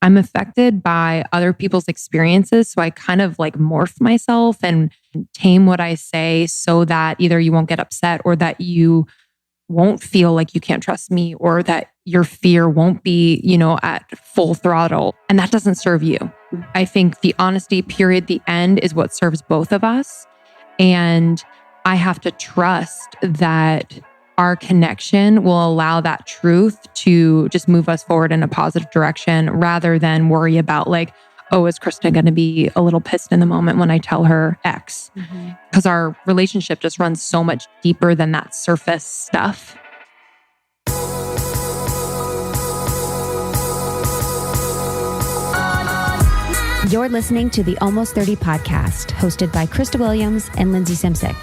I'm affected by other people's experiences. So I kind of like morph myself and tame what I say so that either you won't get upset or that you won't feel like you can't trust me or that your fear won't be, at full throttle. And that doesn't serve you. I think the honesty, period, the end is what serves both of us. And I have to trust that our connection will allow that truth to just move us forward in a positive direction rather than worry about like, oh, is Krista going to be a little pissed in the moment when I tell her X? Because our relationship just runs so much deeper than that surface stuff. You're listening to the Almost 30 podcast, hosted by Krista Williams and Lindsey Simsick.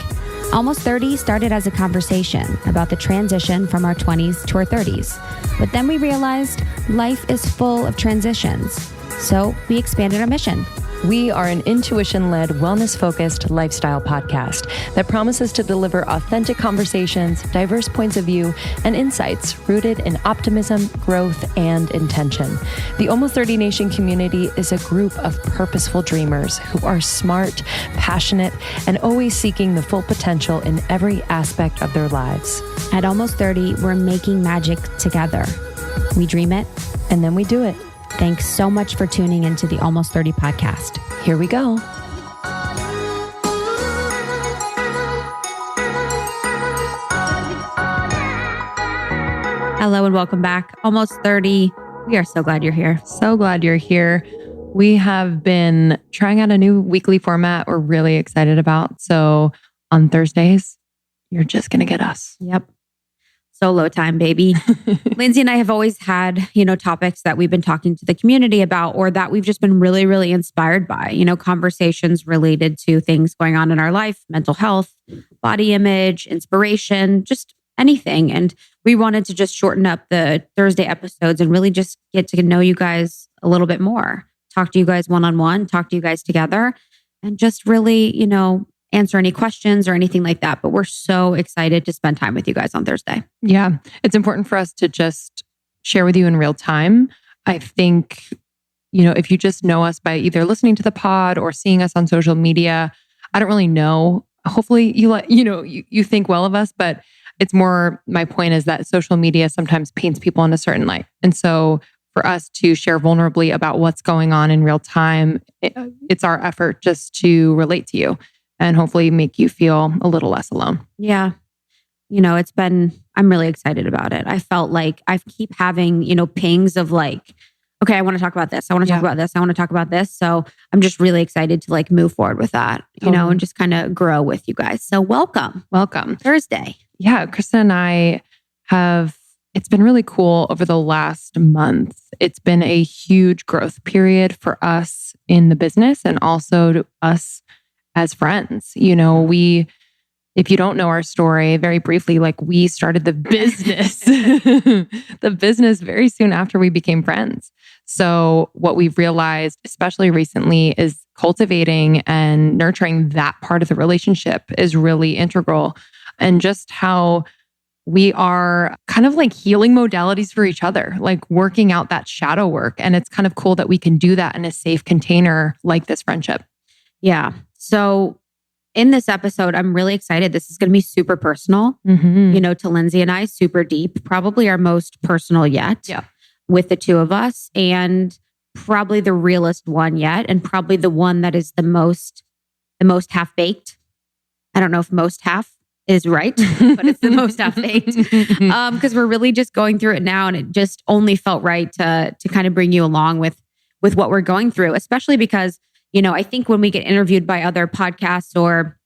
Almost 30 started as a conversation about the transition from our 20s to our 30s. But then we realized life is full of transitions. So we expanded our mission. We are an intuition-led, wellness-focused lifestyle podcast that promises to deliver authentic conversations, diverse points of view, and insights rooted in optimism, growth, and intention. The Almost 30 Nation community is a group of purposeful dreamers who are smart, passionate, and always seeking the full potential in every aspect of their lives. At Almost 30, we're making magic together. We dream it, and then we do it. Thanks so much for tuning into the Almost 30 podcast. Here we go. Hello and welcome back. Almost 30. We are so glad you're here. So glad you're here. We have been trying out a new weekly format we're really excited about. So on Thursdays, you're just going to get us. Yep. Solo time, baby. Lindsey and I have always had, topics that we've been talking to the community about or that we've just been really, really inspired by, conversations related to things going on in our life, mental health, body image, inspiration, just anything. And we wanted to just shorten up the Thursday episodes and really just get to know you guys a little bit more, talk to you guys one-on-one, talk to you guys together, and just really, answer any questions or anything like that. But we're so excited to spend time with you guys on Thursday. Yeah. It's important for us to just share with you in real time. I think, if you just know us by either listening to the pod or seeing us on social media, I don't really know. Hopefully you think well of us, but it's more, my point is that social media sometimes paints people in a certain light. And so for us to share vulnerably about what's going on in real time, it's our effort just to relate to you and hopefully make you feel a little less alone. Yeah. I'm really excited about it. I felt like I keep having, pings of like, okay, I want to talk about this. I want to talk about this. I want to talk about this. So I'm just really excited to like move forward with that, and just kind of grow with you guys. So welcome. Thursday. Yeah. Krista and I it's been really cool over the last month. It's been a huge growth period for us in the business and also to us as friends. If you don't know our story, very briefly, like we started the business very soon after we became friends. So what we've realized, especially recently, is cultivating and nurturing that part of the relationship is really integral. And just how we are kind of like healing modalities for each other, like working out that shadow work. And it's kind of cool that we can do that in a safe container like this friendship. Yeah. So in this episode, I'm really excited. This is going to be super personal, to Lindsey and I, super deep, probably our most personal yet with the two of us, and probably the realest one yet, and probably the one that is the most half-baked. I don't know if most half is right, but it's the most half-baked because we're really just going through it now, and it just only felt right to kind of bring you along with what we're going through, especially because I think when we get interviewed by other podcasts or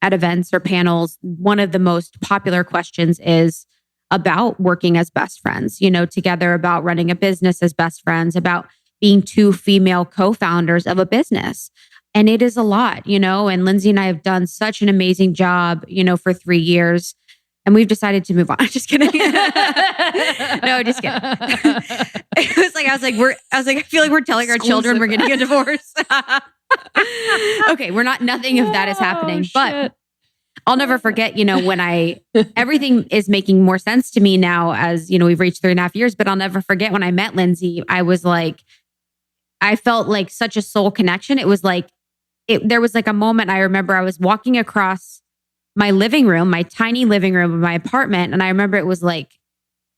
at events or panels, one of the most popular questions is about working as best friends, together, about running a business as best friends, about being two female co-founders of a business. And it is a lot, and Lindsey and I have done such an amazing job, for 3 years. And we've decided to move on. Just kidding. No, just kidding. It was like, I was like, I feel like we're telling our children we're getting a divorce. Okay, nothing of that is happening. But I'll never forget, when everything is making more sense to me now as, we've reached 3.5 years, but I'll never forget when I met Lindsey, I was like, I felt like such a soul connection. It was like, there was like a moment I remember I was walking across my living room, my tiny living room of my apartment. And I remember it was like,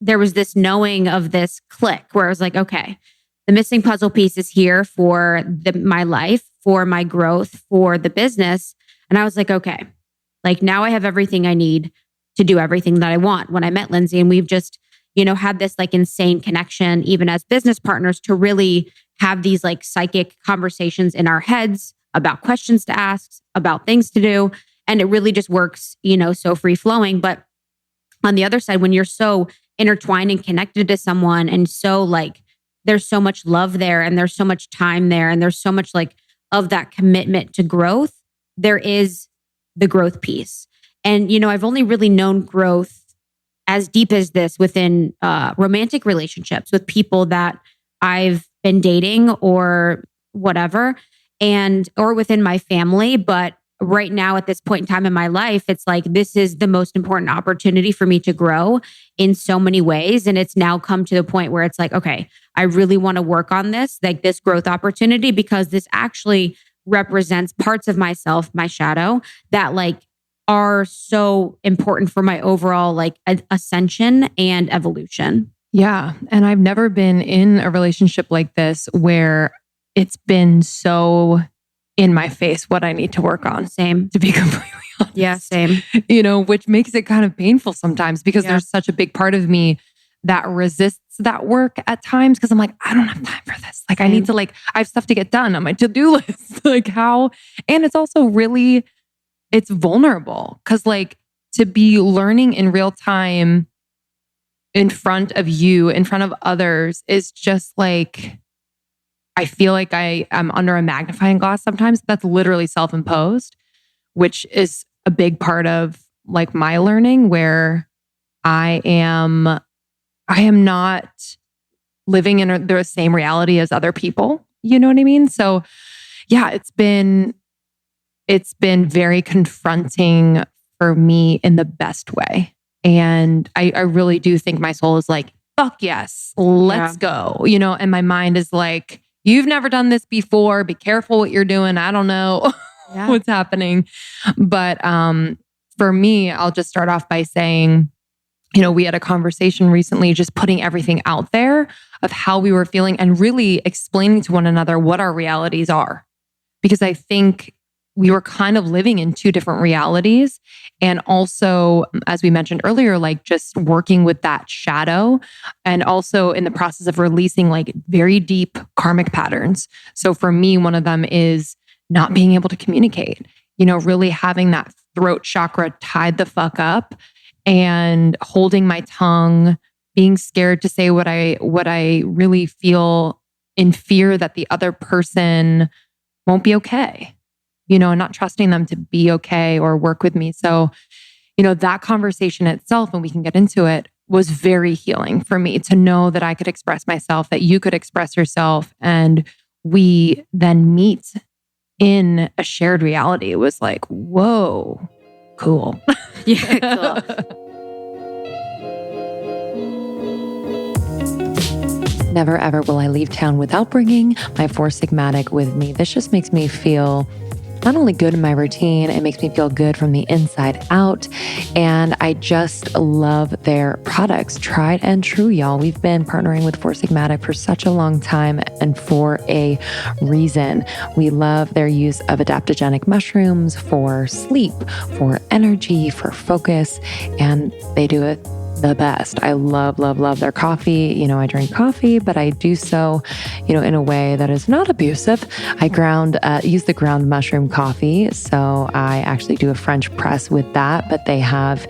there was this knowing of this click where I was like, okay, the missing puzzle piece is here for my life, for my growth, for the business. And I was like, okay, like now I have everything I need to do everything that I want. When I met Lindsey, and we've just, had this like insane connection, even as business partners, to really have these like psychic conversations in our heads about questions to ask, about things to do. And it really just works, so free flowing. But on the other side, when you're so intertwined and connected to someone, and so like, there's so much love there, and there's so much time there, and there's so much like of that commitment to growth, there is the growth piece. And, I've only really known growth as deep as this within romantic relationships with people that I've been dating or whatever, or within my family. But right now at this point in time in my life, it's like, this is the most important opportunity for me to grow in so many ways. And it's now come to the point where it's like, okay, I really want to work on this, like this growth opportunity, because this actually represents parts of myself, my shadow, that like are so important for my overall like ascension and evolution. Yeah. And I've never been in a relationship like this where it's been so in my face what I need to work on. Same. To be completely honest. Yeah, same. Which makes it kind of painful sometimes, because there's such a big part of me that resists that work at times, because I'm like, I don't have time for this. Like, I need to I have stuff to get done on my to-do list. Like how, and it's also really, it's vulnerable, because like to be learning in real time in front of you, in front of others, is just like, I feel like I am under a magnifying glass sometimes. That's literally self-imposed, which is a big part of like my learning, where I am not living in the same reality as other people. You know what I mean? So yeah, it's been very confronting for me in the best way. And I really do think my soul is like, fuck yes, let's go. And my mind is like, you've never done this before. Be careful what you're doing. I don't know what's happening. But for me, I'll just start off by saying, we had a conversation recently, just putting everything out there of how we were feeling and really explaining to one another what our realities are. Because I think we were kind of living in two different realities. And also, as we mentioned earlier, like just working with that shadow, and also in the process of releasing like very deep karmic patterns. So for me, one of them is not being able to communicate, really having that throat chakra tied the fuck up and holding my tongue, being scared to say what I really feel, in fear that the other person won't be okay. And not trusting them to be okay or work with me. So, that conversation itself, and we can get into it, was very healing for me to know that I could express myself, that you could express yourself, and we then meet in a shared reality. It was like, whoa, cool. Yeah, cool. Never ever will I leave town without bringing my Four Sigmatic with me. This just makes me feel not only good in my routine, it makes me feel good from the inside out. And I just love their products. Tried and true, y'all. We've been partnering with Four Sigmatic for such a long time, and for a reason. We love their use of adaptogenic mushrooms for sleep, for energy, for focus, and they do it the best. I love, love, love their coffee. I drink coffee, but I do so, in a way that is not abusive. I use the ground mushroom coffee. So I actually do a French press with that, but they have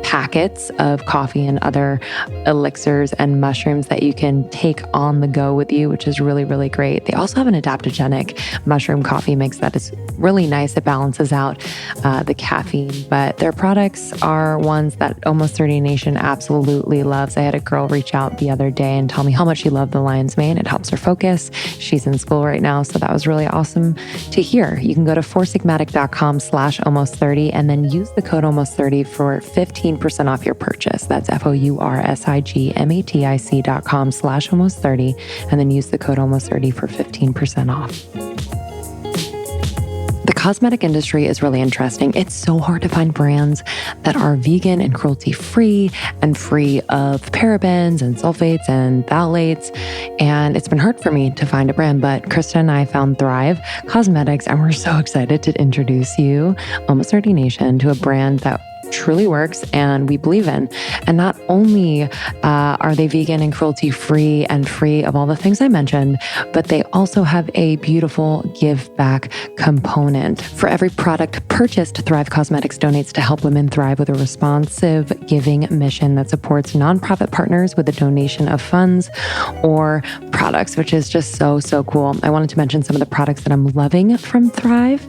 packets of coffee and other elixirs and mushrooms that you can take on the go with you, which is really, really great. They also have an adaptogenic mushroom coffee mix that is really nice. It balances out the caffeine, but their products are ones that Almost 30 Nation absolutely loves. I had a girl reach out the other day and tell me how much she loved the lion's mane. It helps her focus. She's in school right now, so that was really awesome to hear. You can go to foursigmatic.com/almost30 and then use the code almost30 for 15 15% off your purchase. That's FOURSIGMATIC.com/almost30. And then use the code almost30 for 15% off. The cosmetic industry is really interesting. It's so hard to find brands that are vegan and cruelty-free and free of parabens and sulfates and phthalates. And it's been hard for me to find a brand, but Krista and I found Thrive Cosmetics, and we're so excited to introduce you, Almost 30 Nation, to a brand that truly works and we believe in. And not only are they vegan and cruelty-free and free of all the things I mentioned, but they also have a beautiful give back component. For every product purchased, Thrive Cosmetics donates to help women thrive with a responsive giving mission that supports nonprofit partners with a donation of funds or products, which is just so cool. I wanted to mention some of the products that I'm loving from Thrive.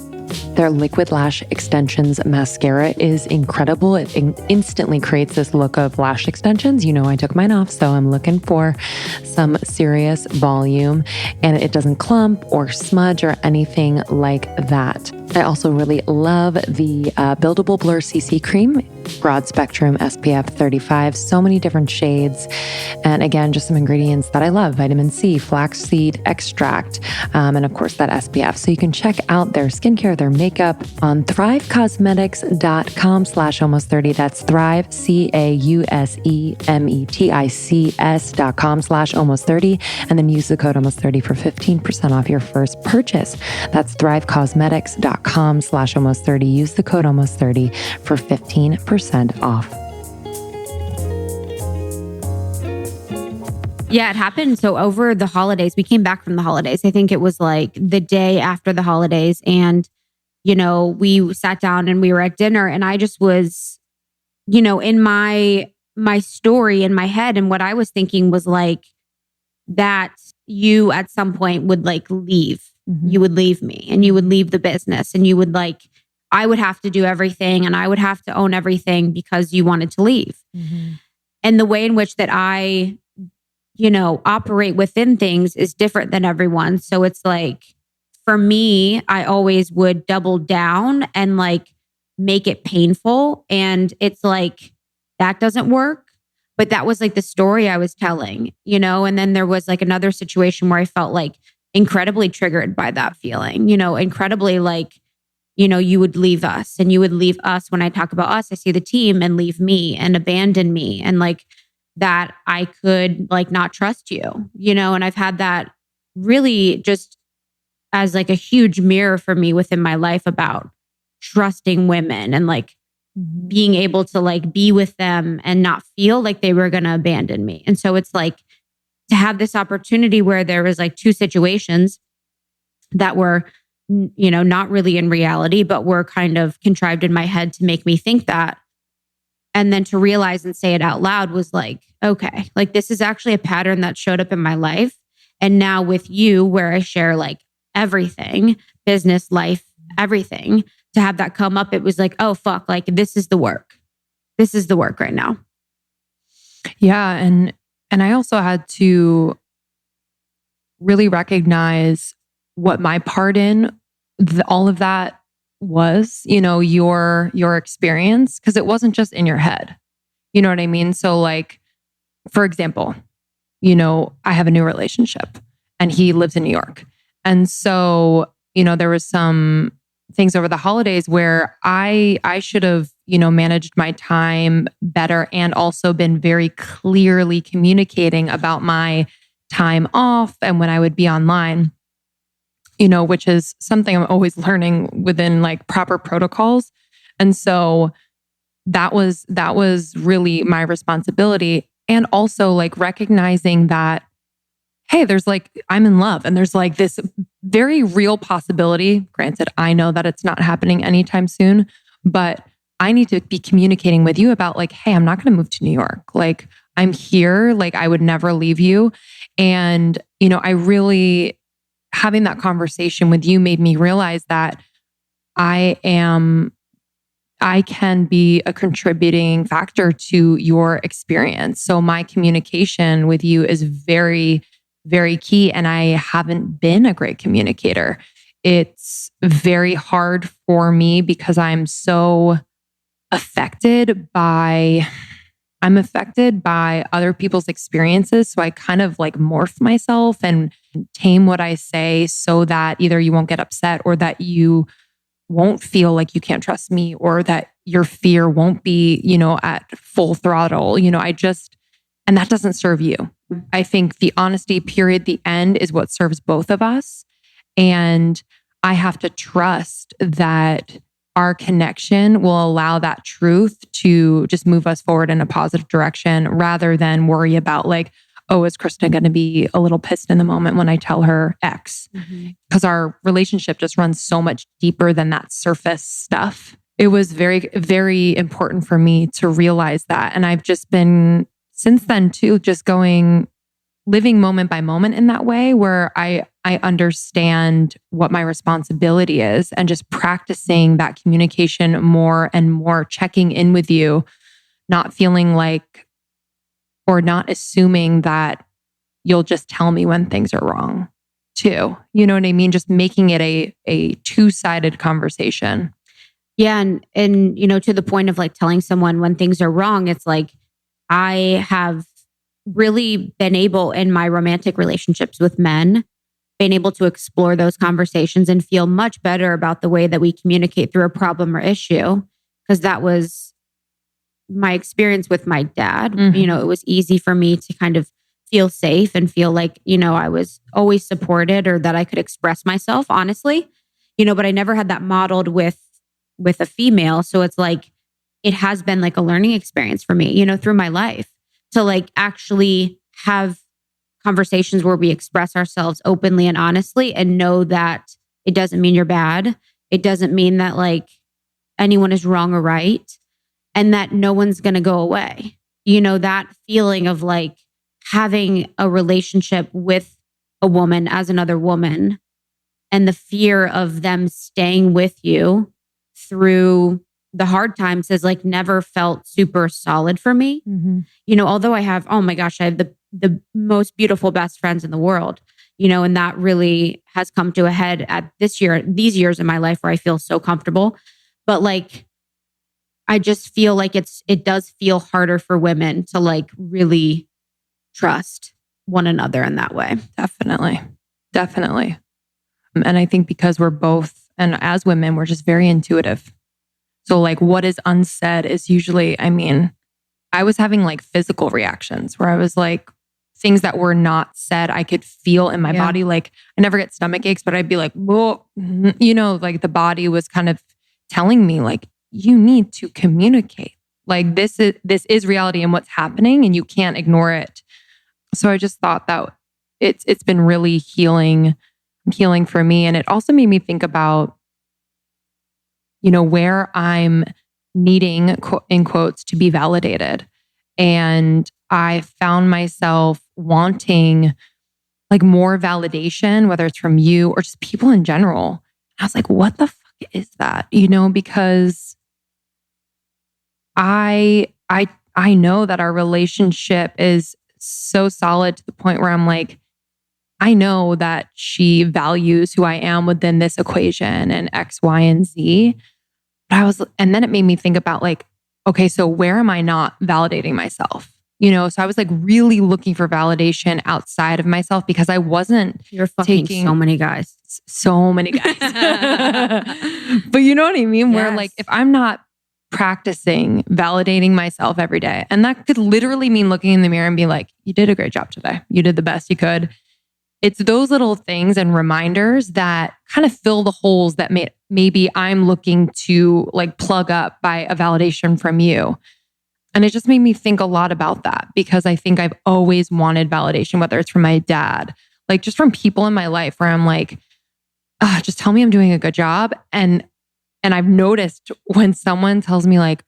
Their Liquid Lash Extensions mascara is incredible. It instantly creates this look of lash extensions. You know, I took mine off, so I'm looking for some serious volume, and it doesn't clump or smudge or anything like that. I also really love the Buildable Blur CC Cream, broad spectrum SPF 35, so many different shades. And again, just some ingredients that I love: vitamin C, flaxseed extract, and of course that SPF. So you can check out their skincare, their makeup on thrivecosmetics.com/almost30. That's Thrive, CAUSEMETICS.com/almost30. And then use the code almost30 for 15% off your first purchase. That's thrivecosmetics.com/almost30. Use the code almost30 for 15% off. Yeah, it happened. So over the holidays, we came back from the holidays. I think it was like the day after the holidays. And, you know, we sat down and we were at dinner, and I just was, you know, in my story in my head. And what I was thinking was like that you at some point would like leave. Mm-hmm. You would leave me and you would leave the business, and you would like, I would have to do everything and I would have to own everything because you wanted to leave. Mm-hmm. And the way in which that I, you know, operate within things is different than everyone. So it's like, for me, I always would double down and like make it painful. And it's like, that doesn't work. But that was like the story I was telling, you know? And then there was like another situation where I felt like incredibly triggered by that feeling, you know, incredibly like, you know, you would leave us, and you would leave us. When I talk about us, I see the team, and leave me and abandon me, and like that I could like not trust you, you know? And I've had that really just as like a huge mirror for me within my life about trusting women and like being able to like be with them and not feel like they were going to abandon me. And so it's like to have this opportunity where there was like two situations that were, you know, not really in reality, but were kind of contrived in my head to make me think that. And then to realize and say it out loud was like, okay, like this is actually a pattern that showed up in my life. And now with you, where I share like everything, business, life, everything, to have that come up, it was like, oh, fuck, like this is the work. This is the work right now. Yeah. And I also had to really recognize what my part in all of that was, you know, your experience, because it wasn't just in your head. You know what I mean? So like, for example, you know, I have a new relationship and he lives in New York. And so, you know, there was some things over the holidays where I should have, you know, managed my time better and also been very clearly communicating about my time off and when I would be online, you know, which is something I'm always learning within like proper protocols. And so that was really my responsibility. And also like recognizing that, hey, there's like, I'm in love and there's like this very real possibility. Granted, I know that it's not happening anytime soon, but I need to be communicating with you about like, hey, I'm not going to move to New York. Like I'm here, like I would never leave you. And, you know, I really, having that conversation with you made me realize that I can be a contributing factor to your experience. So my communication with you is very, very key. And I haven't been a great communicator. It's very hard for me because I'm so affected by other people's experiences. So I kind of like morph myself and tame what I say so that either you won't get upset or that you won't feel like you can't trust me or that your fear won't be, at full throttle. And that doesn't serve you. I think the honesty, period, the end is what serves both of us. And I have to trust that our connection will allow that truth to just move us forward in a positive direction rather than worry about like, oh, is Krista going to be a little pissed in the moment when I tell her X? Because our relationship just runs so much deeper than that surface stuff. It was very, very important for me to realize that. And I've just been, since then too, just living moment by moment in that way where I understand what my responsibility is and just practicing that communication more and more, checking in with you, not feeling like, or not assuming that you'll just tell me when things are wrong too. You know what I mean? Just making it a two-sided conversation. Yeah. And to the point of like telling someone when things are wrong, it's like, I have really been able in my romantic relationships with men, been able to explore those conversations and feel much better about the way that we communicate through a problem or issue. Because that was my experience with my dad. It was easy for me to kind of feel safe and feel like, I was always supported or that I could express myself honestly, but I never had that modeled with a female. So it's like, it has been like a learning experience for me, through my life to like actually have conversations where we express ourselves openly and honestly and know that it doesn't mean you're bad. It doesn't mean that like anyone is wrong or right and that no one's going to go away. That feeling of like having a relationship with a woman as another woman and the fear of them staying with you through the hard times has like never felt super solid for me. Although I have, oh my gosh, I have the most beautiful best friends in the world, and that really has come to a head at these years in my life where I feel so comfortable. But like, I just feel like it does feel harder for women to like really trust one another in that way. Definitely. And I think because we're both, and as women, we're just very intuitive. So like what is unsaid is usually, I was having like physical reactions where I was like, things that were not said, I could feel in my body. Like I never get stomach aches, but I'd be like, whoa, like the body was kind of telling me like, you need to communicate. Like this is reality and what's happening and you can't ignore it. So I just thought that it's been really healing for me. And it also made me think about, where I'm needing, in quotes, to be validated. And I found myself wanting like more validation, whether it's from you or just people in general. I was like, what the fuck is that? Because I know that our relationship is so solid to the point where I'm like, I know that she values who I am within this equation and X, Y, and Z. And then it made me think about like, okay, so where am I not validating myself? So I was like really looking for validation outside of myself because I wasn't taking so many guys. But you know what I mean? Yes. Where like, if I'm not practicing validating myself every day, and that could literally mean looking in the mirror and be like, you did a great job today. You did the best you could. It's those little things and reminders that kind of fill the holes that maybe I'm looking to like plug up by a validation from you. And it just made me think a lot about that because I think I've always wanted validation, whether it's from my dad, like just from people in my life where I'm like, just tell me I'm doing a good job. And I've noticed when someone tells me like,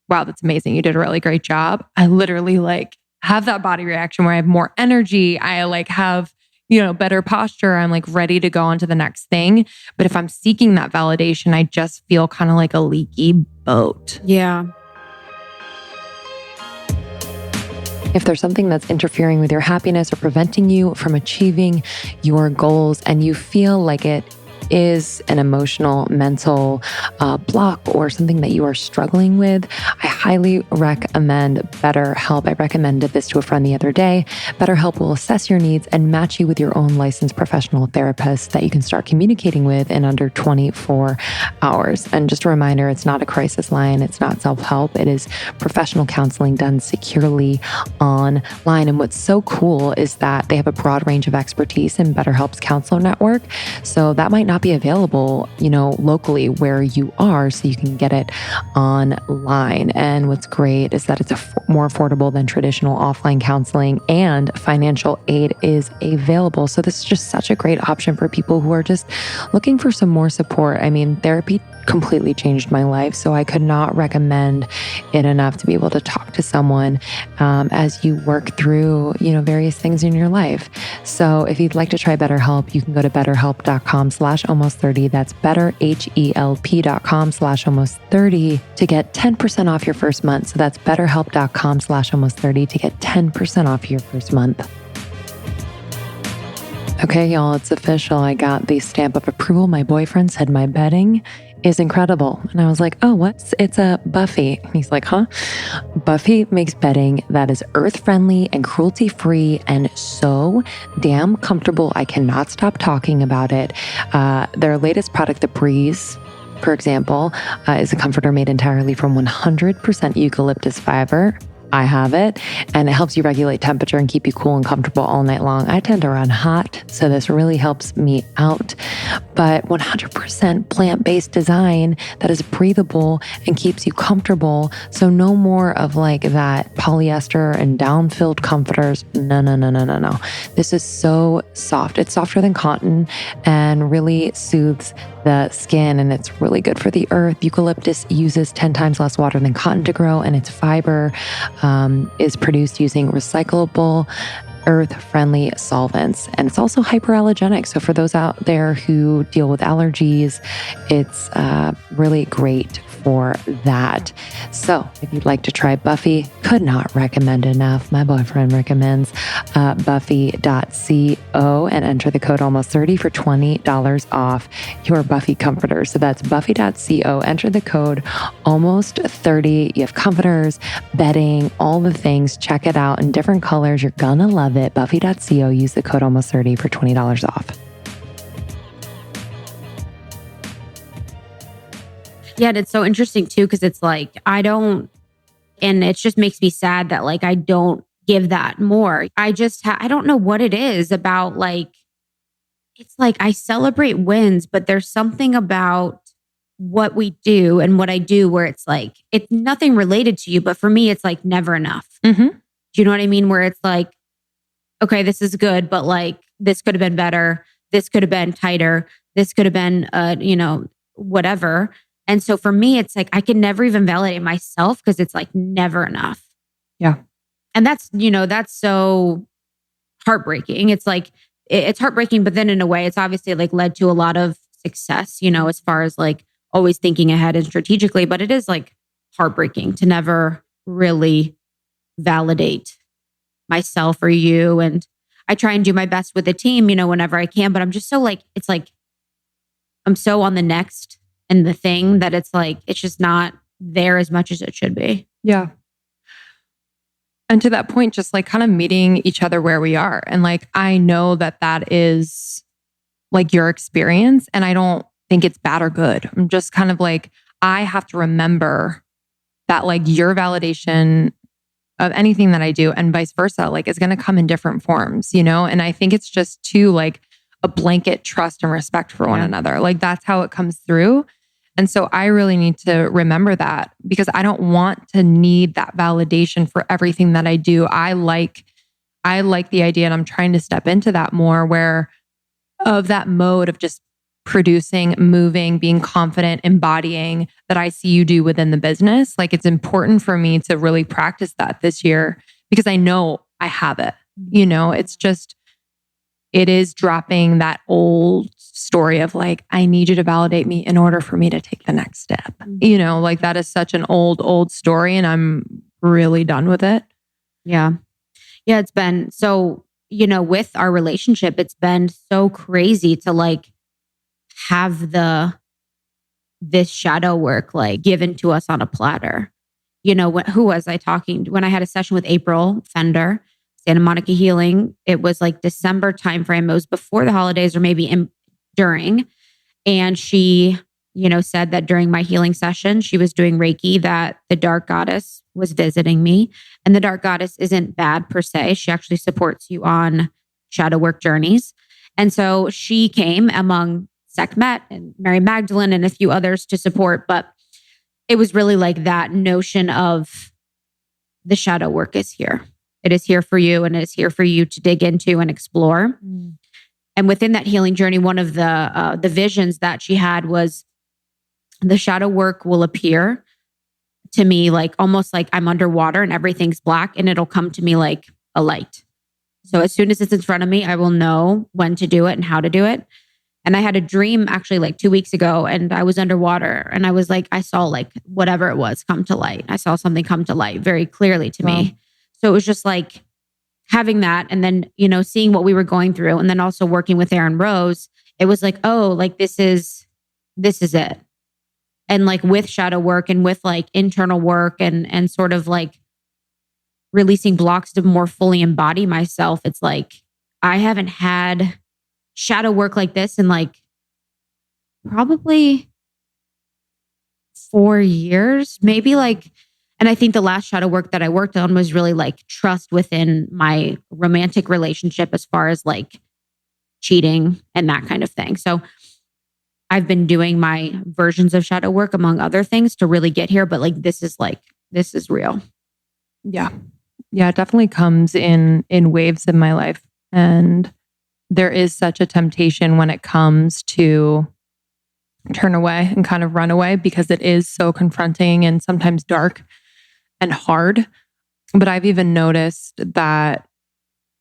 wow, that's amazing. You did a really great job. I literally like have that body reaction where I have more energy. I like have, better posture. I'm like ready to go on to the next thing. But if I'm seeking that validation, I just feel kind of like a leaky boat. Yeah. If there's something that's interfering with your happiness or preventing you from achieving your goals and you feel like it is an emotional, mental block or something that you are struggling with, I highly recommend BetterHelp. I recommended this to a friend the other day. BetterHelp will assess your needs and match you with your own licensed professional therapist that you can start communicating with in under 24 hours. And just a reminder, it's not a crisis line. It's not self-help. It is professional counseling done securely online. And what's so cool is that they have a broad range of expertise in BetterHelp's counselor network. So that might not be available, locally where you are, so you can get it online. And what's great is that it's more affordable than traditional offline counseling, and financial aid is available. So this is just such a great option for people who are just looking for some more support. I mean, therapy completely changed my life, so I could not recommend it enough to be able to talk to someone as you work through, various things in your life. So if you'd like to try BetterHelp, you can go to betterhelp.com/almost30. That's betterhelp.com/almost30 to get 10% off your first month. So that's betterhelp.com/almost30 to get 10% off your first month. Okay, y'all, it's official. I got the stamp of approval. My boyfriend said my bedding is incredible. And I was like, oh, what? It's a Buffy. And he's like, huh? Buffy makes bedding that is earth-friendly and cruelty-free and so damn comfortable. I cannot stop talking about it. Their latest product, the Breeze, for example, is a comforter made entirely from 100% eucalyptus fiber. I have it, and it helps you regulate temperature and keep you cool and comfortable all night long. I tend to run hot, so this really helps me out. But 100% plant-based design that is breathable and keeps you comfortable. So no more of like that polyester and down-filled comforters. No. This is so soft. It's softer than cotton and really soothes the skin, and it's really good for the earth. Eucalyptus uses 10 times less water than cotton to grow, and its fiber is produced using recyclable, earth-friendly solvents. And it's also hyperallergenic. So for those out there who deal with allergies, it's really great for that. So if you'd like to try Buffy, could not recommend enough. My boyfriend recommends buffy.co and enter the code almost30 for $20 off your Buffy comforter. So that's buffy.co, enter the code almost30. You have comforters, bedding, all the things. Check it out in different colors. You're gonna love it. Buffy.co, use the code almost30 for $20 off. Yeah, and it's so interesting too, because it's like, and it just makes me sad that like I don't give that more. I don't know what it is about, like, it's like I celebrate wins, but there's something about what we do and what I do where it's like, it's nothing related to you, but for me, it's like never enough. Mm-hmm. Do you know what I mean? Where it's like, okay, this is good, but like this could have been better. This could have been tighter. This could have been, whatever. And so for me, it's like, I can never even validate myself because it's like never enough. Yeah. And that's so heartbreaking. It's like, it's heartbreaking, but then in a way, it's obviously like led to a lot of success, as far as like always thinking ahead and strategically, but it is like heartbreaking to never really validate myself or you. And I try and do my best with the team, whenever I can, but I'm just so like, it's like, I'm so on the next and the thing that it's like, it's just not there as much as it should be. Yeah. And to that point, just like kind of meeting each other where we are. And like, I know that is like your experience, and I don't think it's bad or good. I'm just kind of like, I have to remember that like your validation of anything that I do and vice versa, like is going to come in different forms, And I think it's just too like a blanket trust and respect for one another. Like that's how it comes through. And so I really need to remember that, because I don't want to need that validation for everything that I do. I like the idea, and I'm trying to step into that more, where of that mode of just producing, moving, being confident, embodying that I see you do within the business. Like it's important for me to really practice that this year, because I know I have it. It's just, it is dropping that old story of like, I need you to validate me in order for me to take the next step. Like that is such an old story, and I'm really done with it. Yeah. Yeah. It's been so, with our relationship, it's been so crazy to like have this shadow work like given to us on a platter. Who was I talking to? When I had a session with April Fender, Santa Monica Healing, it was like December timeframe. It was before the holidays or maybe during. And she, said that during my healing session, she was doing Reiki, that the dark goddess was visiting me. And the dark goddess isn't bad per se. She actually supports you on shadow work journeys. And so she came among Sekhmet and Mary Magdalene and a few others to support. But it was really like that notion of the shadow work is here. It is here for you, and it is here for you to dig into and explore. Mm. And within that healing journey, one of the visions that she had was the shadow work will appear to me like almost like I'm underwater and everything's black, and it'll come to me like a light. So as soon as it's in front of me, I will know when to do it and how to do it. And I had a dream actually like 2 weeks ago, and I was underwater, and I was like, I saw like whatever it was come to light. I saw something come to light very clearly to me. So it was just like having that, and then, seeing what we were going through, and then also working with Erin Rose, it was like, oh, like this is it. And like with shadow work and with like internal work and sort of like releasing blocks to more fully embody myself, it's like I haven't had shadow work like this in like probably 4 years, maybe like. And I think the last shadow work that I worked on was really like trust within my romantic relationship as far as like cheating and that kind of thing. So I've been doing my versions of shadow work among other things to really get here. But like, this is real. Yeah. Yeah. It definitely comes in waves in my life. And there is such a temptation when it comes to turn away and kind of run away, because it is so confronting and sometimes dark and hard. But I've even noticed that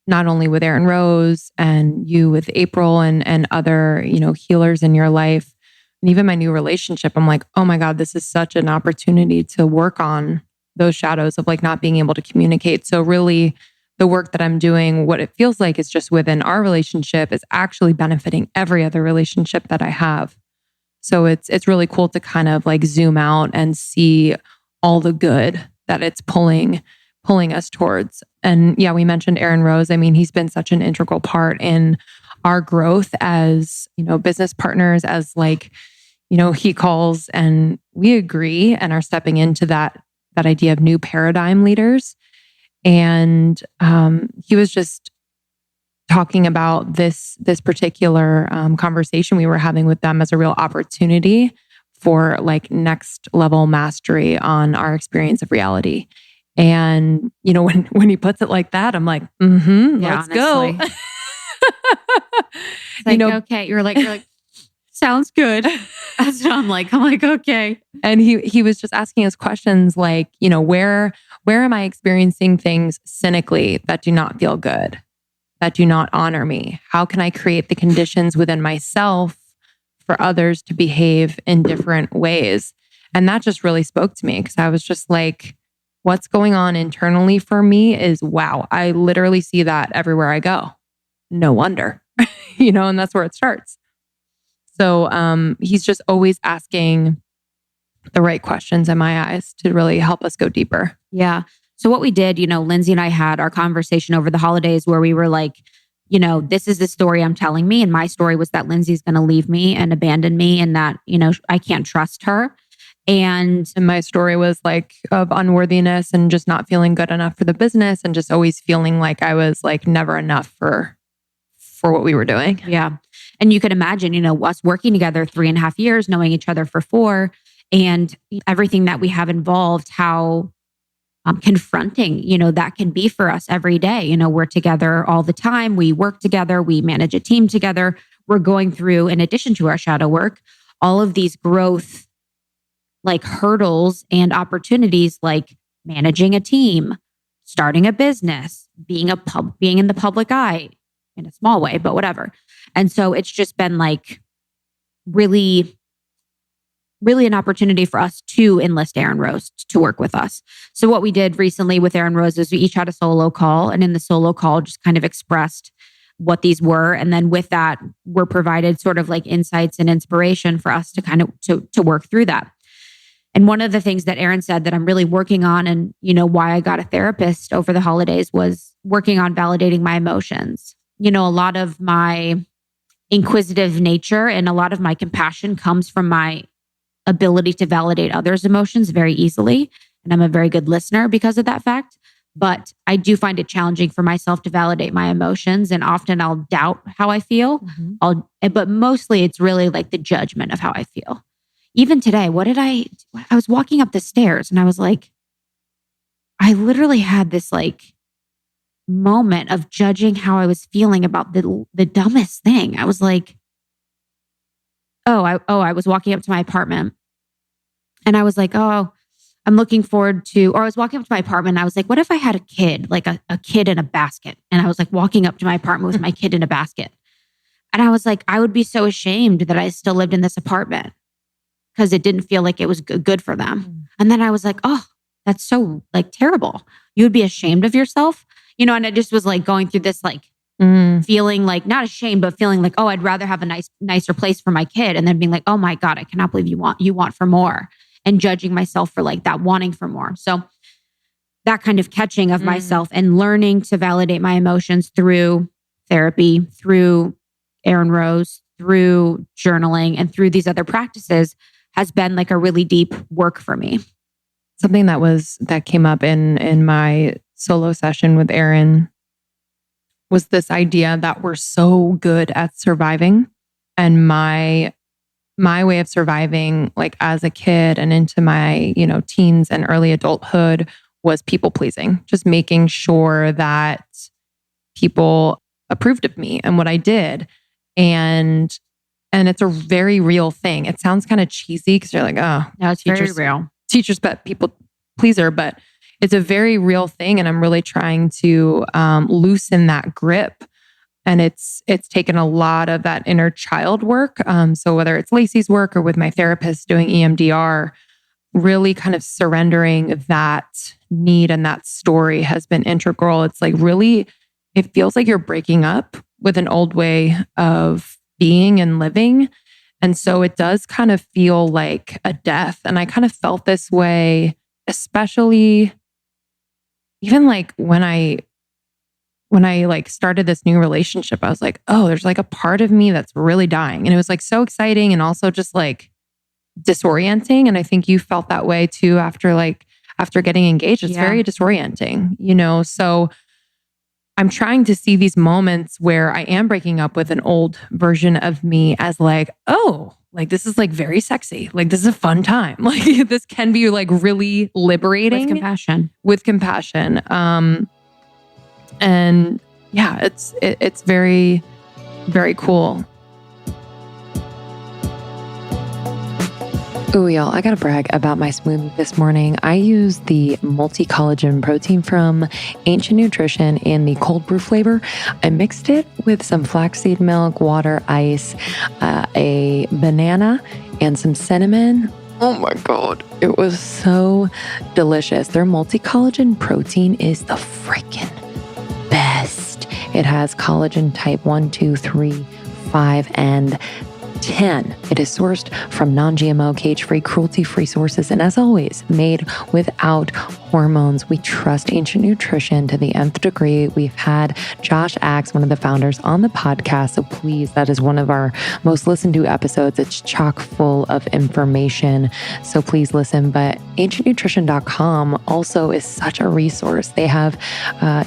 not only with Erin Rose and you with April and other, healers in your life, and even my new relationship, I'm like, oh my God, this is such an opportunity to work on those shadows of like not being able to communicate. So really the work that I'm doing, what it feels like is just within our relationship is actually benefiting every other relationship that I have. So it's really cool to kind of like zoom out and see all the good that it's pulling us towards. And yeah, we mentioned Erin Rose. I mean, he's been such an integral part in our growth as, business partners, as like, he calls and we agree and are stepping into that idea of new paradigm leaders. And he was just talking about this particular conversation we were having with them as a real opportunity for like next level mastery on our experience of reality. And, when he puts it like that, I'm like, let's go. Like, okay. You're like, sounds good. That's what I'm like, okay. And he was just asking us questions like, where am I experiencing things cynically that do not feel good, that do not honor me? How can I create the conditions within myself for others to behave in different ways? And that just really spoke to me, because I was just like, what's going on internally for me is, wow, I literally see that everywhere I go. No wonder, and that's where it starts. So he's just always asking the right questions in my eyes to really help us go deeper. Yeah. So what we did, Lindsey and I had our conversation over the holidays where we were like, this is the story I'm telling me. And my story was that Lindsey's going to leave me and abandon me, and that, I can't trust her. And my story was like of unworthiness and just not feeling good enough for the business, and just always feeling like I was like never enough for what we were doing. Yeah. And you can imagine, us working together 3.5 years, knowing each other for 4, and everything that we have involved, how confronting, that can be for us every day. We're together all the time. We work together. We manage a team together. We're going through, in addition to our shadow work, all of these growth like hurdles and opportunities, like managing a team, starting a business, being in the public eye in a small way, but whatever. And so it's just been like really, really an opportunity for us to enlist Erin Rose to work with us. So what we did recently with Erin Rose is we each had a solo call, and in the solo call just kind of expressed what these were. And then with that, we're provided sort of like insights and inspiration for us to kind of to work through that. And one of the things that Erin said that I'm really working on, and why I got a therapist over the holidays, was working on validating my emotions. A lot of my inquisitive nature and a lot of my compassion comes from my ability to validate others' emotions very easily. And I'm a very good listener because of that fact. But I do find it challenging for myself to validate my emotions. And often I'll doubt how I feel. But mostly it's really like the judgment of how I feel. Even today, I was walking up the stairs and I was like, I literally had this like moment of judging how I was feeling about the dumbest thing. I was like, I was walking up to my apartment and I was like, I'm looking forward to, or I was walking up to my apartment and I was like, what if I had a kid, like a kid in a basket? And I was like walking up to my apartment with my kid in a basket. And I was like, I would be so ashamed that I still lived in this apartment because it didn't feel like it was good for them. And then I was like, oh, that's so like terrible. You would be ashamed of yourself, and I just was like going through this like feeling like not ashamed, but feeling like, oh, I'd rather have a nicer place for my kid. And then being like, oh my God, I cannot believe you want for more, and judging myself for like that wanting for more. So that kind of catching of myself and learning to validate my emotions through therapy, through Erin Rose, through journaling, and through these other practices has been like a really deep work for me. Something that came up in my solo session with Erin was this idea that we're so good at surviving. And my way of surviving, like as a kid and into my, teens and early adulthood, was people pleasing, just making sure that people approved of me and what I did. And it's a very real thing. It sounds kind of cheesy because you're like, oh, no, it's very real. Teachers, but people pleaser, but it's a very real thing. And I'm really trying to loosen that grip. And it's taken a lot of that inner child work. So whether it's Lacey's work or with my therapist doing EMDR, really kind of surrendering that need and that story has been integral. It's like really, it feels like you're breaking up with an old way of being and living. And so it does kind of feel like a death. And I kind of felt this way, especially even like when I like started this new relationship. I was like, oh, there's like a part of me that's really dying. And it was like so exciting and also just like disorienting. And I think you felt that way too after getting engaged. It's very disorienting, so I'm trying to see these moments where I am breaking up with an old version of me as like, oh, like this is like very sexy. Like this is a fun time. Like this can be like really liberating. With compassion. And yeah, it's very, very cool. Ooh, y'all, I gotta brag about my smoothie this morning. I used the multi-collagen protein from Ancient Nutrition in the cold brew flavor. I mixed it with some flaxseed milk, water, ice, a banana, and some cinnamon. Oh my God. It was so delicious. Their multi-collagen protein is the freaking best. It has collagen type 1, 2, 3, 5, and 10. It is sourced from non-GMO, cage-free, cruelty-free sources, and as always, made without hormones. We trust Ancient Nutrition to the nth degree. We've had Josh Axe, one of the founders, on the podcast, so please, that is one of our most listened to episodes. It's chock full of information, so please listen. But ancientnutrition.com also is such a resource. They have,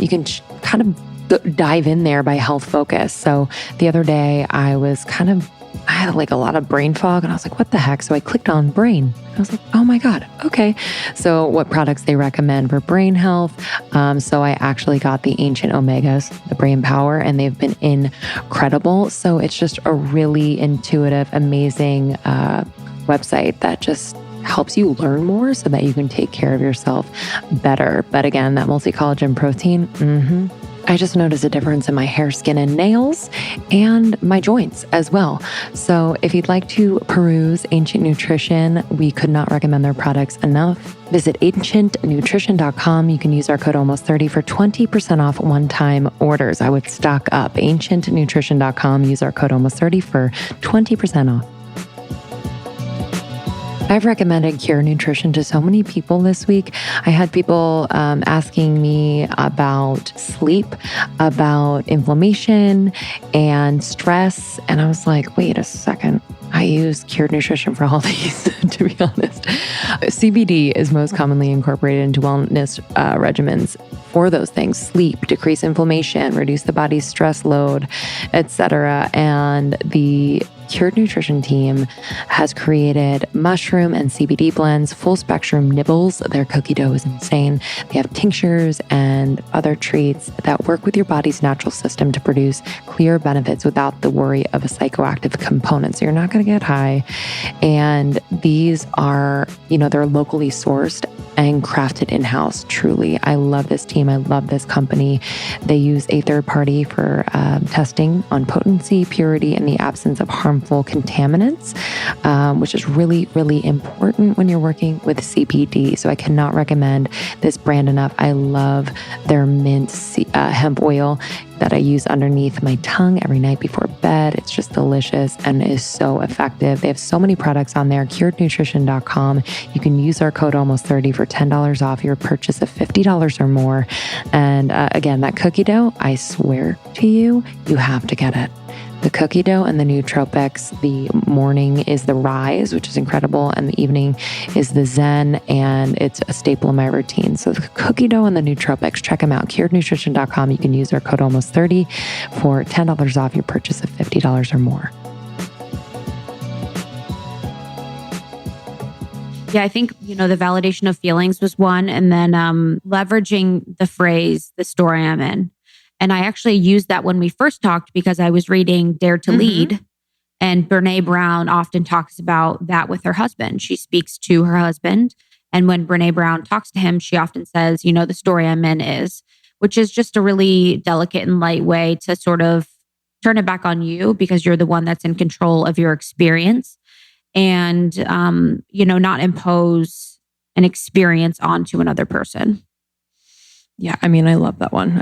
you can kind of dive in there by health focus. So the other day, I had like a lot of brain fog and I was like, what the heck? So I clicked on brain. I was like, oh my God. Okay. So what products they recommend for brain health. So I actually got the Ancient Omegas, the Brain Power, and they've been incredible. So it's just a really intuitive, amazing website that just helps you learn more so that you can take care of yourself better. But again, that multi-collagen protein, I just noticed a difference in my hair, skin, and nails, and my joints as well. So if you'd like to peruse Ancient Nutrition, we could not recommend their products enough. Visit ancientnutrition.com. You can use our code almost30 for 20% off one-time orders. I would stock up. Ancientnutrition.com. Use our code almost30 for 20% off. I've recommended Cure Nutrition to so many people this week. I had people asking me about sleep, about inflammation and stress. And I was like, wait a second. I use Cure Nutrition for all these, to be honest. CBD is most commonly incorporated into wellness regimens for those things: sleep, decrease inflammation, reduce the body's stress load, etc. And the Cured Nutrition team has created mushroom and CBD blends, full spectrum nibbles. Their cookie dough is insane. They have tinctures and other treats that work with your body's natural system to produce clear benefits without the worry of a psychoactive component. So you're not going to get high. And these are, they're locally sourced and crafted in-house. Truly, I love this team. I love this company. They use a third party for testing on potency, purity, and the absence of harmful contaminants, which is really, really important when you're working with CBD. So I cannot recommend this brand enough. I love their mint hemp oil that I use underneath my tongue every night before bed. It's just delicious and is so effective. They have so many products on there. curednutrition.com. You can use our code almost30 for $10 off your purchase of $50 or more. And again, that cookie dough, I swear to you, you have to get it. The cookie dough and the nootropics. The morning is the Rise, which is incredible, and the evening is the Zen, and it's a staple in my routine. So the cookie dough and the nootropics, check them out. curednutrition.com. You can use our code almost30 for $10 off your purchase of $50 or more. Yeah, I think, the validation of feelings was one, and then leveraging the phrase, the story I'm in. And I actually used that when we first talked because I was reading Dare to Lead, and Brené Brown often talks about that with her husband. She speaks to her husband. And when Brené Brown talks to him, she often says, the story I'm in is, which is just a really delicate and light way to sort of turn it back on you because you're the one that's in control of your experience, and, not impose an experience onto another person. Yeah. I mean, I love that one.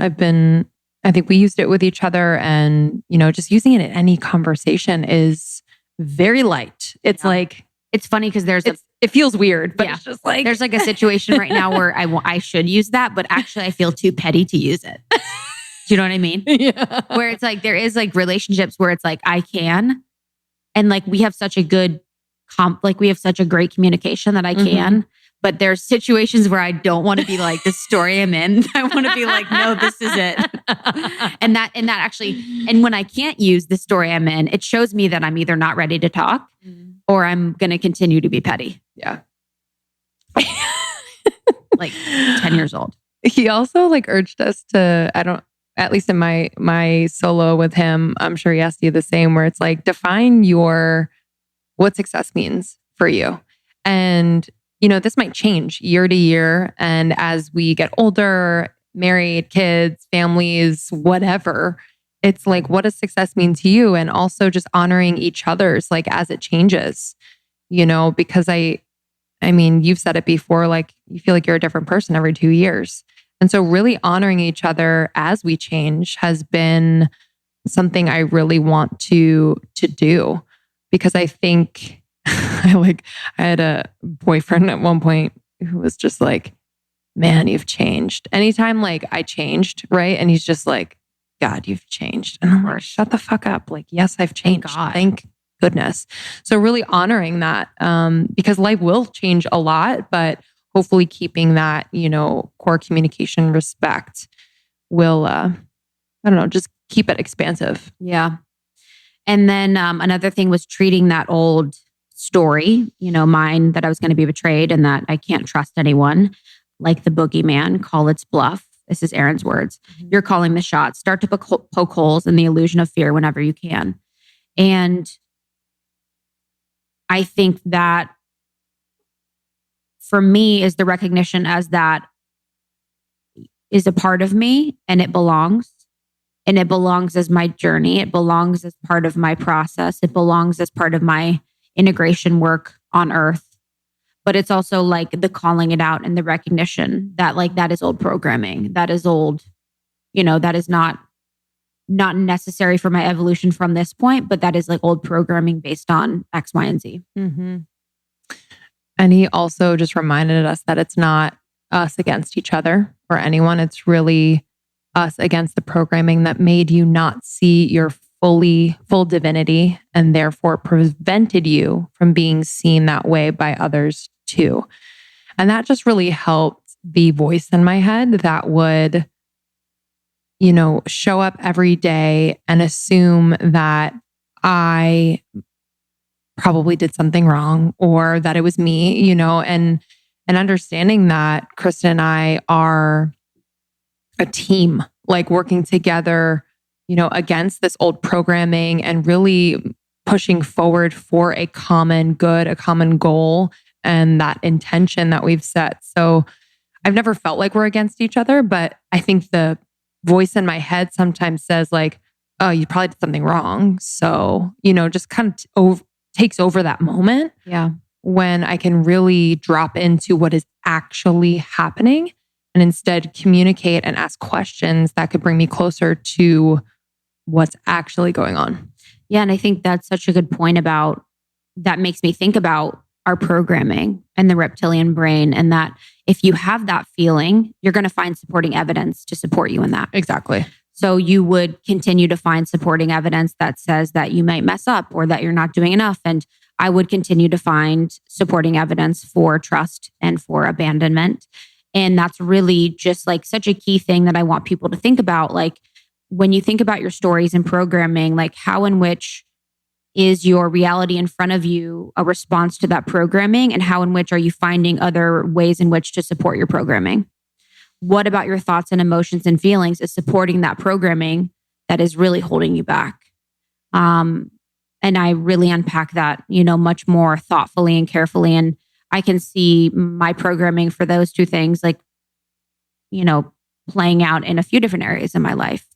I think we used it with each other, and, just using it in any conversation is very light. It's like, it's funny because it feels weird, but it's just like, there's like a situation right now where I should use that, but actually I feel too petty to use it. Do you know what I mean? Yeah. Where it's like, there is like relationships where it's like, I can, and like, we have such a good we have such a great communication that I can. But there's situations where I don't want to be like, the story I'm in. I want to be like, no, this is it. And that actually, and when I can't use the story I'm in, it shows me that I'm either not ready to talk or I'm going to continue to be petty. Yeah. Like 10 years old. He also urged us to, at least in my solo with him, I'm sure he asked you the same, where it's like, define what success means for you. And this might change year to year. And as we get older, married, kids, families, whatever, it's like, what does success mean to you? And also just honoring each other's, as it changes, because I mean, you've said it before, you feel like you're a different person every 2 years. And so really honoring each other as we change has been something I really want to do, because I think I had a boyfriend at one point who was just like, man, you've changed. Anytime I changed, right? And he's just like, God, you've changed. And I'm like, shut the fuck up. Yes, I've changed. Thank goodness. So really honoring that, because life will change a lot, but hopefully keeping that, core communication, respect will, just keep it expansive. Yeah. And then another thing was treating that old story, mine, that I was going to be betrayed and that I can't trust anyone, like the boogeyman. Call its bluff. This is Erin's words. You're calling the shots. Start to poke holes in the illusion of fear whenever you can. And I think that for me is the recognition as that is a part of me and it belongs. and it belongs as my journey. It belongs as part of my process. It belongs as part of my integration work on earth. But it's also like the calling it out and the recognition that like that is old programming. That is old, that is not necessary for my evolution from this point, but that is like old programming based on X, Y, and Z. Mm-hmm. And he also just reminded us that it's not us against each other or anyone. It's really us against the programming that made you not see your full divinity and therefore prevented you from being seen that way by others too. And that just really helped the voice in my head that would, show up every day and assume that I probably did something wrong or that it was me, and understanding that Krista and I are a team, like working together, against this old programming and really pushing forward for a common good, a common goal, and that intention that we've set. So I've never felt like we're against each other, but I think the voice in my head sometimes says like, oh, you probably did something wrong. So, just kind of takes over that moment. Yeah. When I can really drop into what is actually happening and instead communicate and ask questions that could bring me closer to what's actually going on. Yeah. And I think that's such a good point about that makes me think about our programming and the reptilian brain, and that if you have that feeling, you're going to find supporting evidence to support you in that. Exactly. So you would continue to find supporting evidence that says that you might mess up or that you're not doing enough. And I would continue to find supporting evidence for trust and for abandonment. And that's really just like such a key thing that I want people to think about. Like when you think about your stories and programming, like how in which is your reality in front of you a response to that programming, and how in which are you finding other ways in which to support your programming? What about your thoughts and emotions and feelings is supporting that programming that is really holding you back? And I really unpack that, much more thoughtfully and carefully. And I can see my programming for those two things, like, playing out in a few different areas in my life.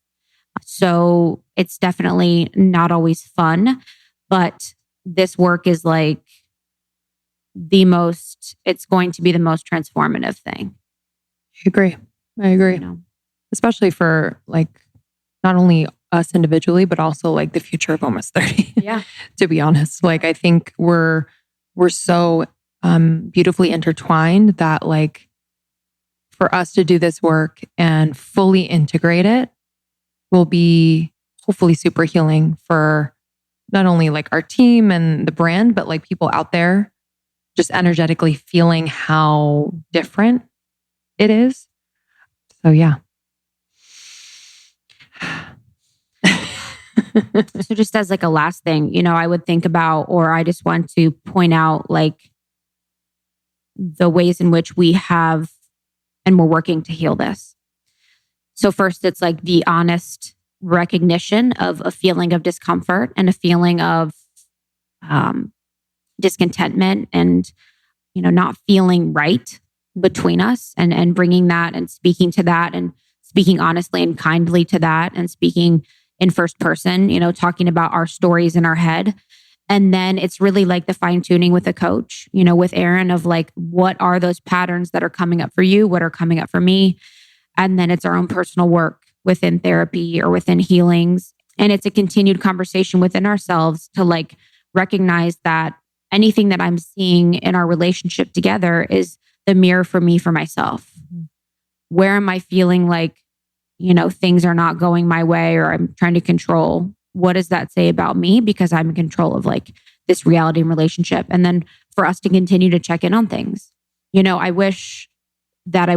So it's definitely not always fun, but this work is like it's going to be the most transformative thing. I agree. Especially for like not only us individually, but also like the future of almost 30. Yeah. To be honest, like I think we're so beautifully intertwined that like for us to do this work and fully integrate it will be hopefully super healing for not only like our team and the brand, but like people out there just energetically feeling how different it is. So yeah. So just as like a last thing, I would think about, or I just want to point out like the ways in which we have and we're working to heal this. So first, it's like the honest recognition of a feeling of discomfort and a feeling of discontentment and, not feeling right between us, and bringing that and speaking to that and speaking honestly and kindly to that and speaking in first person, talking about our stories in our head. And then it's really like the fine tuning with a coach, with Erin, of like, what are those patterns that are coming up for you? What are coming up for me? And then it's our own personal work within therapy or within healings. And it's a continued conversation within ourselves to like recognize that anything that I'm seeing in our relationship together is the mirror for me, for myself. Where am I feeling like, things are not going my way, or I'm trying to control? What does that say about me? Because I'm in control of like this reality and relationship. And then for us to continue to check in on things. I wish that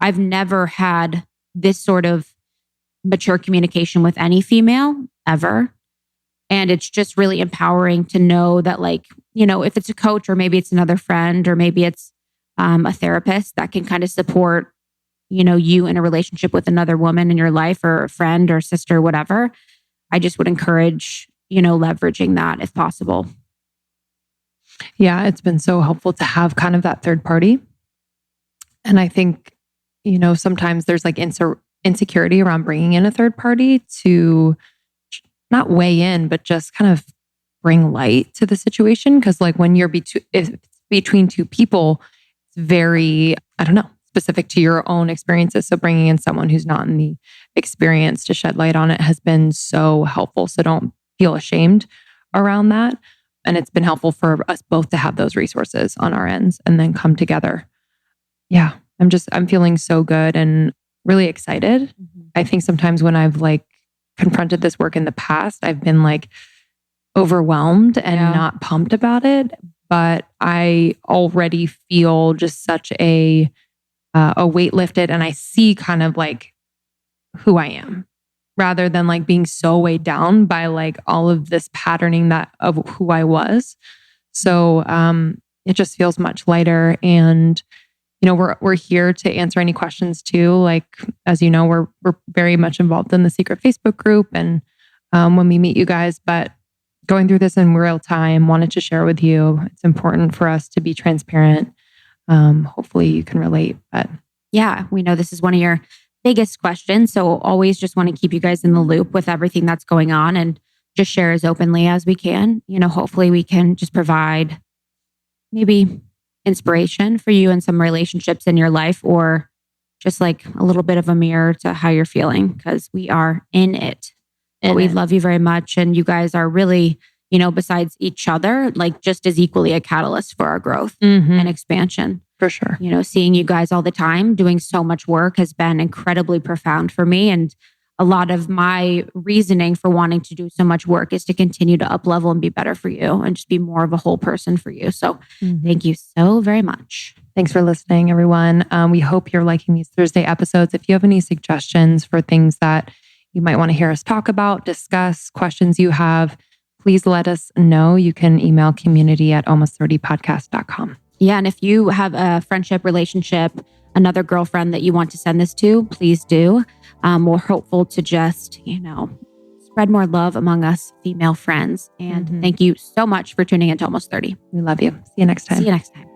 I've never had this sort of mature communication with any female ever. And it's just really empowering to know that like, if it's a coach or maybe it's another friend or maybe it's a therapist that can kind of support, you in a relationship with another woman in your life, or a friend or sister, whatever. I just would encourage, leveraging that if possible. Yeah, it's been so helpful to have kind of that third party. And I think, sometimes there's like insecurity around bringing in a third party to not weigh in, but just kind of bring light to the situation. Cause like when you're between two people, it's very, I don't know, specific to your own experiences. So bringing in someone who's not in the experience to shed light on it has been so helpful. So don't feel ashamed around that. And it's been helpful for us both to have those resources on our ends and then come together. Yeah, I'm feeling so good and really excited. I think sometimes when I've like confronted this work in the past, I've been like overwhelmed and not pumped about it. But I already feel just such a weight lifted, and I see kind of like who I am rather than like being so weighed down by like all of this patterning of who I was. So it just feels much lighter. And you know, we're here to answer any questions too. Like, as you know, we're very much involved in the secret Facebook group and when we meet you guys, but going through this in real time, wanted to share with you. It's important for us to be transparent. Hopefully you can relate, but yeah, we know this is one of your biggest questions. So always just want to keep you guys in the loop with everything that's going on and just share as openly as we can. You know, hopefully we can just provide maybe inspiration for you in some relationships in your life, or just like a little bit of a mirror to how you're feeling, because we are in it. But we love you very much. And you guys are really, you know, besides each other, like just as equally a catalyst for our growth and expansion. For sure. You know, seeing you guys all the time doing so much work has been incredibly profound for me. And a lot of my reasoning for wanting to do so much work is to continue to up level and be better for you and just be more of a whole person for you. So thank you so very much. Thanks for listening, everyone. We hope you're liking these Thursday episodes. If you have any suggestions for things that you might want to hear us talk about, discuss, questions you have, please let us know. You can email community@almost30podcast.com. Yeah. And if you have a friendship, relationship, another girlfriend that you want to send this to, please do. We're hopeful to just, you know, spread more love among us female friends. And thank you so much for tuning into Almost 30. We love you. See you next time. See you next time.